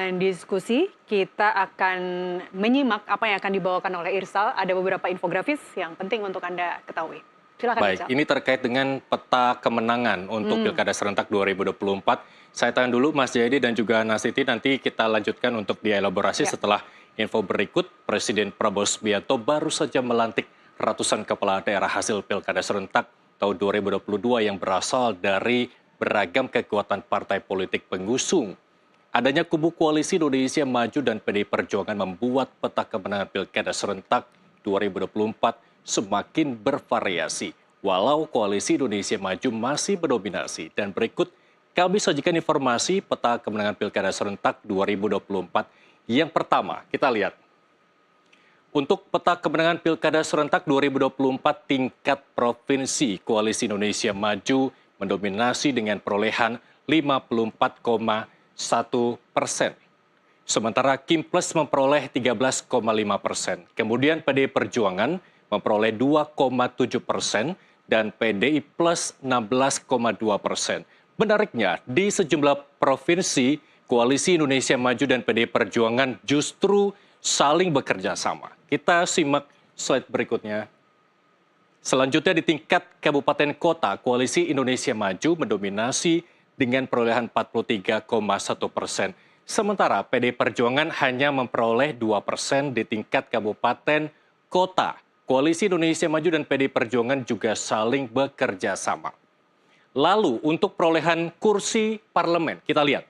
lanjutkan diskusi. Kita akan menyimak apa yang akan dibawakan oleh Irsal. Ada beberapa infografis yang penting untuk Anda ketahui. Silakan, Baik, Irsal. ini terkait dengan peta kemenangan untuk Pilkada Serentak 2024. Saya tahan dulu Mas Jayadi dan juga Nasiti, nanti kita lanjutkan untuk dielaborasi setelah info berikut. Presiden Prabowo Subianto baru saja melantik ratusan kepala daerah hasil Pilkada Serentak tahun 2022 yang berasal dari beragam kekuatan partai politik pengusung. Adanya kubu Koalisi Indonesia Maju dan PDI Perjuangan membuat peta kemenangan Pilkada Serentak 2024 semakin bervariasi. Walau Koalisi Indonesia Maju masih mendominasi. Dan berikut kami sajikan informasi peta kemenangan Pilkada Serentak 2024. Yang pertama, kita lihat. Untuk peta kemenangan Pilkada Serentak 2024 tingkat provinsi, Koalisi Indonesia Maju mendominasi dengan perolehan 54,1%. Sementara Kimples memperoleh 13,5%. Kemudian PDI Perjuangan memperoleh 2,7% dan PDI Plus 16,2%. Menariknya, di sejumlah provinsi, Koalisi Indonesia Maju dan PDI Perjuangan justru saling bekerja sama. Kita simak slide berikutnya. Selanjutnya di tingkat kabupaten kota, Koalisi Indonesia Maju mendominasi dengan perolehan 43,1%. Sementara PDI Perjuangan hanya memperoleh 2% di tingkat kabupaten kota. Koalisi Indonesia Maju dan PDI Perjuangan juga saling bekerja sama. Lalu untuk perolehan kursi parlemen, kita lihat.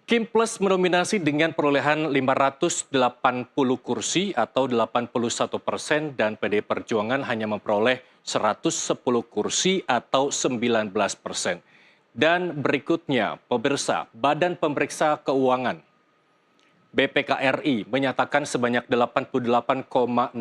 Kimples mendominasi dengan perolehan 580 kursi atau 81% dan PDI Perjuangan hanya memperoleh 110 kursi atau 19%. Dan berikutnya, pemirsa, Badan Pemeriksa Keuangan BPKRI menyatakan sebanyak 88,07%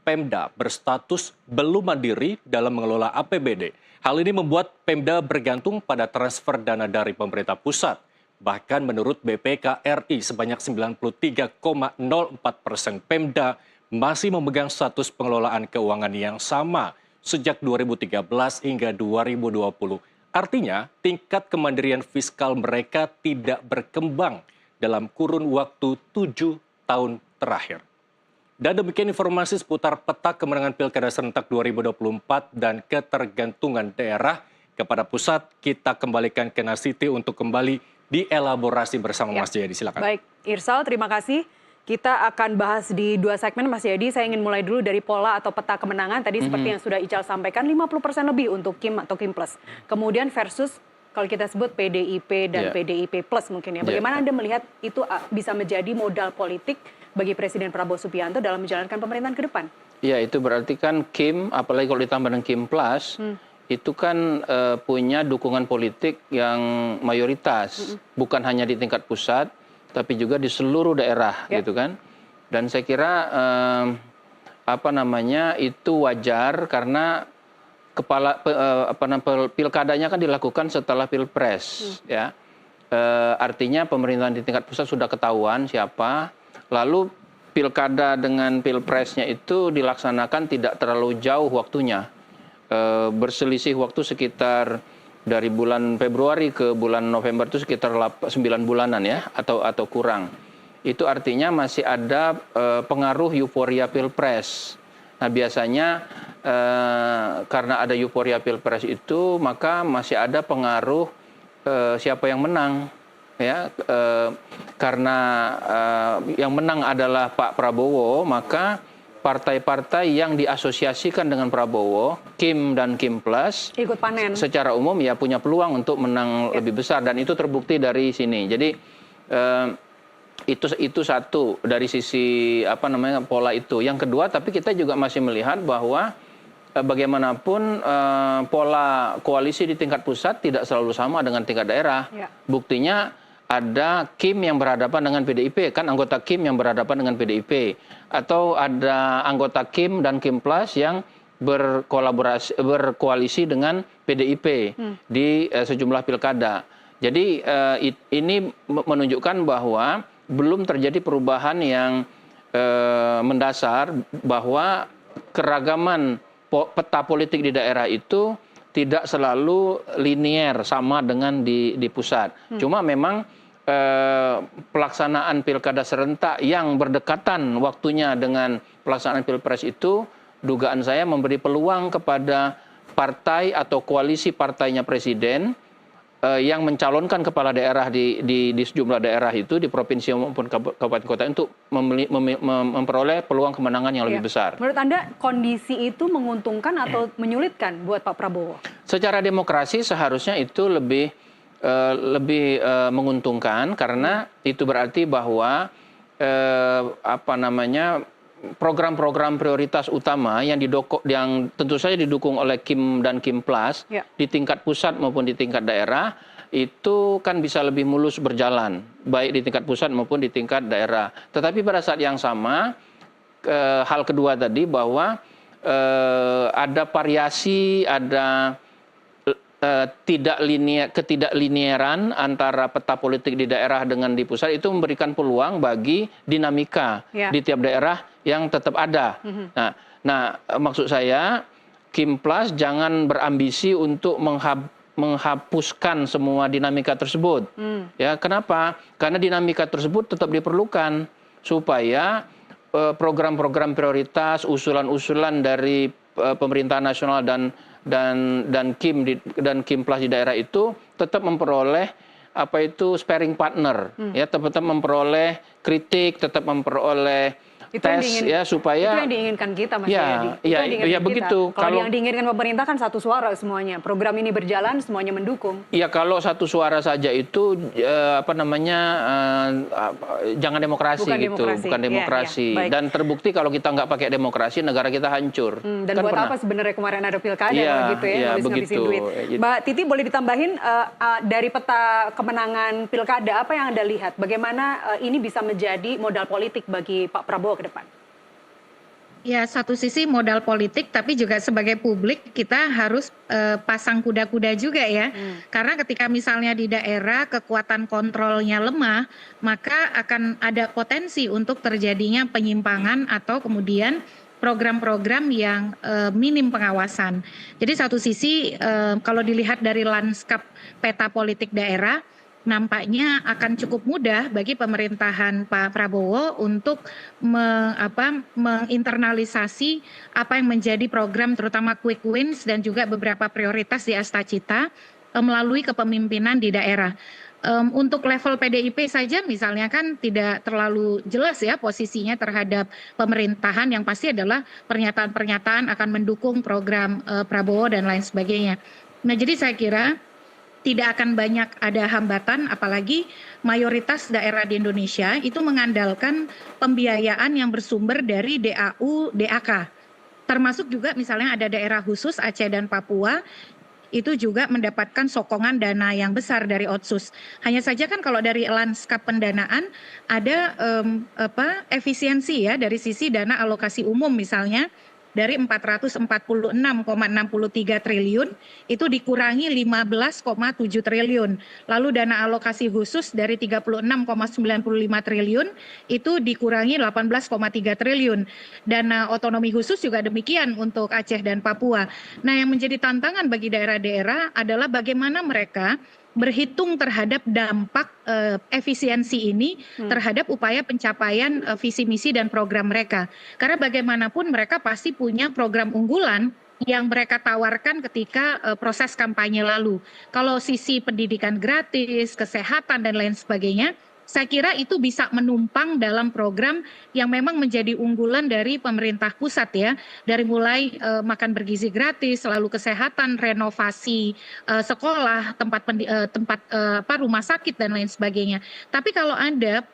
Pemda berstatus belum mandiri dalam mengelola APBD. Hal ini membuat Pemda bergantung pada transfer dana dari pemerintah pusat. Bahkan menurut BPKRI sebanyak 93,04% Pemda masih memegang status pengelolaan keuangan yang sama sejak 2013 hingga 2020. Artinya tingkat kemandirian fiskal mereka tidak berkembang dalam kurun waktu 7 tahun terakhir. Dan demikian informasi seputar peta kemenangan Pilkada Serentak 2024 dan ketergantungan daerah kepada pusat. Kita kembalikan ke Nasiti untuk kembali dielaborasi bersama Mas Jayadi. Silakan. Baik, Irsal, terima kasih. Kita akan bahas di 2 segmen, Mas Jayadi. Saya ingin mulai dulu dari pola atau peta kemenangan. Tadi seperti yang sudah Ical sampaikan, 50% lebih untuk Kim atau Kim Plus. Kemudian versus kalau kita sebut PDIP dan PDIP Plus mungkin ya. Bagaimana Anda melihat itu bisa menjadi modal politik bagi Presiden Prabowo Subianto dalam menjalankan pemerintahan ke depan? Ya, itu berarti kan Kim, apalagi kalau ditambah dengan Kim Plus, itu kan punya dukungan politik yang mayoritas. Bukan hanya di tingkat pusat, tapi juga di seluruh daerah, gitu kan. Dan saya kira itu wajar karena pilkadanya kan dilakukan setelah pilpres, ya. Artinya pemerintahan di tingkat pusat sudah ketahuan siapa. Lalu pilkada dengan pilpresnya itu dilaksanakan tidak terlalu jauh waktunya, berselisih waktu sekitar dari bulan Februari ke bulan November itu sekitar 9 bulanan ya, atau kurang. Itu artinya masih ada pengaruh euforia pilpres. Nah biasanya karena ada euforia pilpres itu, maka masih ada pengaruh siapa yang menang. Ya, karena yang menang adalah Pak Prabowo, maka partai-partai yang diasosiasikan dengan Prabowo, Kim dan Kim Plus, ikut panen. Secara umum ya punya peluang untuk menang lebih besar dan itu terbukti dari sini. Jadi itu satu dari sisi pola itu. Yang kedua, tapi kita juga masih melihat bahwa bagaimanapun pola koalisi di tingkat pusat tidak selalu sama dengan tingkat daerah. Buktinya ada Kim yang berhadapan dengan PDIP, kan anggota Kim yang berhadapan dengan PDIP. Atau ada anggota Kim dan Kim Plus yang berkoalisi dengan PDIP di sejumlah pilkada. Jadi ini menunjukkan bahwa belum terjadi perubahan yang mendasar, bahwa keragaman peta politik di daerah itu tidak selalu linier sama dengan di pusat. Cuma memang pelaksanaan pilkada serentak yang berdekatan waktunya dengan pelaksanaan pilpres itu, dugaan saya memberi peluang kepada partai atau koalisi partainya presiden yang mencalonkan kepala daerah di sejumlah daerah itu, di provinsi maupun kabupaten kota, untuk memperoleh peluang kemenangan yang lebih besar. Menurut Anda kondisi itu menguntungkan atau menyulitkan buat Pak Prabowo? Secara demokrasi seharusnya itu lebih menguntungkan, karena itu berarti bahwa program-program prioritas utama yang tentu saja didukung oleh Kim dan Kim Plus di tingkat pusat maupun di tingkat daerah, itu kan bisa lebih mulus berjalan, baik di tingkat pusat maupun di tingkat daerah. Tetapi pada saat yang sama, hal kedua tadi bahwa ada variasi, ada ketidaklinieran antara peta politik di daerah dengan di pusat, itu memberikan peluang bagi dinamika di tiap daerah yang tetap ada. Nah, maksud saya Kim Plus jangan berambisi untuk menghapuskan semua dinamika tersebut. Ya, kenapa? Karena dinamika tersebut tetap diperlukan supaya program-program prioritas, usulan-usulan dari pemerintahan nasional dan Kim Plus di daerah itu tetap memperoleh sparring partner, ya, tetap memperoleh kritik, tetap memperoleh tes, ya, supaya itu yang diinginkan kita, Mas Jayadi. Ya begitu. Kalau yang diinginkan pemerintah kan satu suara semuanya. Program ini berjalan, semuanya mendukung. Ya, kalau satu suara saja itu jangan demokrasi, bukan demokrasi. Ya. Dan terbukti kalau kita nggak pakai demokrasi, negara kita hancur. Dan kan buat apa sebenarnya kemarin ada pilkada gitu ya, ngabisin duit. Mbak Titi, boleh ditambahin dari peta kemenangan pilkada, apa yang Anda lihat? Bagaimana ini bisa menjadi modal politik bagi Pak Prabowo ke depan? Ya, satu sisi modal politik, tapi juga sebagai publik kita harus pasang kuda-kuda juga ya. Karena ketika misalnya di daerah kekuatan kontrolnya lemah, maka akan ada potensi untuk terjadinya penyimpangan atau kemudian program-program yang minim pengawasan. Jadi satu sisi kalau dilihat dari lanskap peta politik daerah, nampaknya akan cukup mudah bagi pemerintahan Pak Prabowo untuk menginternalisasi apa yang menjadi program terutama quick wins dan juga beberapa prioritas di Astacita melalui kepemimpinan di daerah. Untuk level PDIP saja misalnya kan tidak terlalu jelas ya posisinya terhadap pemerintahan, yang pasti adalah pernyataan-pernyataan akan mendukung program Prabowo dan lain sebagainya. Nah, jadi saya kira tidak akan banyak ada hambatan, apalagi mayoritas daerah di Indonesia itu mengandalkan pembiayaan yang bersumber dari DAU, DAK. Termasuk juga misalnya ada daerah khusus Aceh dan Papua, itu juga mendapatkan sokongan dana yang besar dari Otsus. Hanya saja kan kalau dari lanskap pendanaan ada efisiensi ya dari sisi dana alokasi umum misalnya. Dari 446,63 triliun itu dikurangi 15,7 triliun. Lalu dana alokasi khusus dari 36,95 triliun itu dikurangi 18,3 triliun. Dana otonomi khusus juga demikian untuk Aceh dan Papua. Nah, yang menjadi tantangan bagi daerah-daerah adalah bagaimana mereka berhitung terhadap dampak efisiensi ini terhadap upaya pencapaian visi misi dan program mereka. Karena bagaimanapun mereka pasti punya program unggulan yang mereka tawarkan ketika proses kampanye lalu. Kalau sisi pendidikan gratis, kesehatan dan lain sebagainya, saya kira itu bisa menumpang dalam program yang memang menjadi unggulan dari pemerintah pusat ya. Dari mulai makan bergizi gratis, lalu kesehatan, renovasi sekolah, tempat rumah sakit dan lain sebagainya. Tapi kalau ada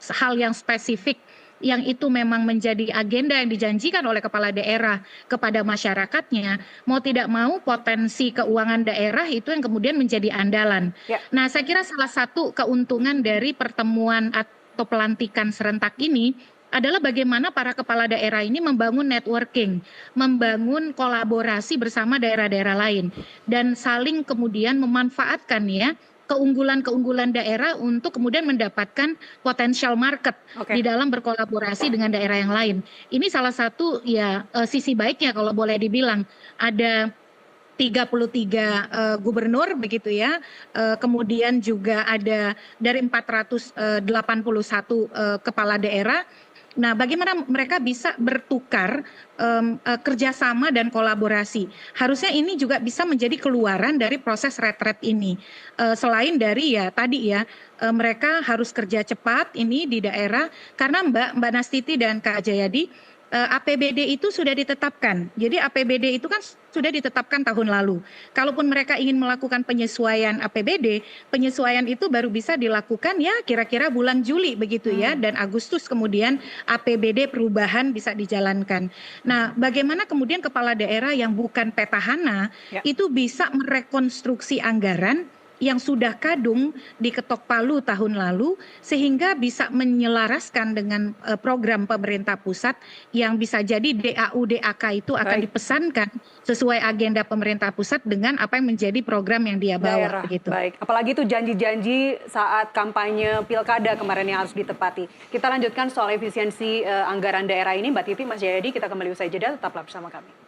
hal yang spesifik yang itu memang menjadi agenda yang dijanjikan oleh kepala daerah kepada masyarakatnya, mau tidak mau potensi keuangan daerah itu yang kemudian menjadi andalan. Nah, saya kira salah satu keuntungan dari pertemuan atau pelantikan serentak ini adalah bagaimana para kepala daerah ini membangun networking, membangun kolaborasi bersama daerah-daerah lain, dan saling kemudian memanfaatkan ya keunggulan-keunggulan daerah untuk kemudian mendapatkan potensial market di dalam berkolaborasi dengan daerah yang lain. Ini salah satu ya sisi baiknya kalau boleh dibilang. Ada gubernur begitu ya. Kemudian juga ada dari 481 kepala daerah. Nah, bagaimana mereka bisa bertukar kerjasama dan kolaborasi? Harusnya ini juga bisa menjadi keluaran dari proses retret ini. Selain dari ya tadi ya mereka harus kerja cepat ini di daerah karena Mbak Nastiti dan Kak Jayadi, APBD itu sudah ditetapkan. Jadi APBD itu kan sudah ditetapkan tahun lalu. Kalaupun mereka ingin melakukan penyesuaian APBD, penyesuaian itu baru bisa dilakukan ya kira-kira bulan Juli begitu ya, dan Agustus kemudian APBD perubahan bisa dijalankan. Nah, bagaimana kemudian kepala daerah yang bukan petahana itu bisa merekonstruksi anggaran yang sudah kadung diketok palu tahun lalu sehingga bisa menyelaraskan dengan program pemerintah pusat yang bisa jadi DAU DAK itu akan dipesankan sesuai agenda pemerintah pusat dengan apa yang menjadi program yang dia bawa begitu. Baik, apalagi itu janji-janji saat kampanye pilkada kemarin yang harus ditepati. Kita lanjutkan soal efisiensi anggaran daerah ini, Mbak Titi, Mas Jayadi, kita kembali usai jeda, tetaplah bersama kami.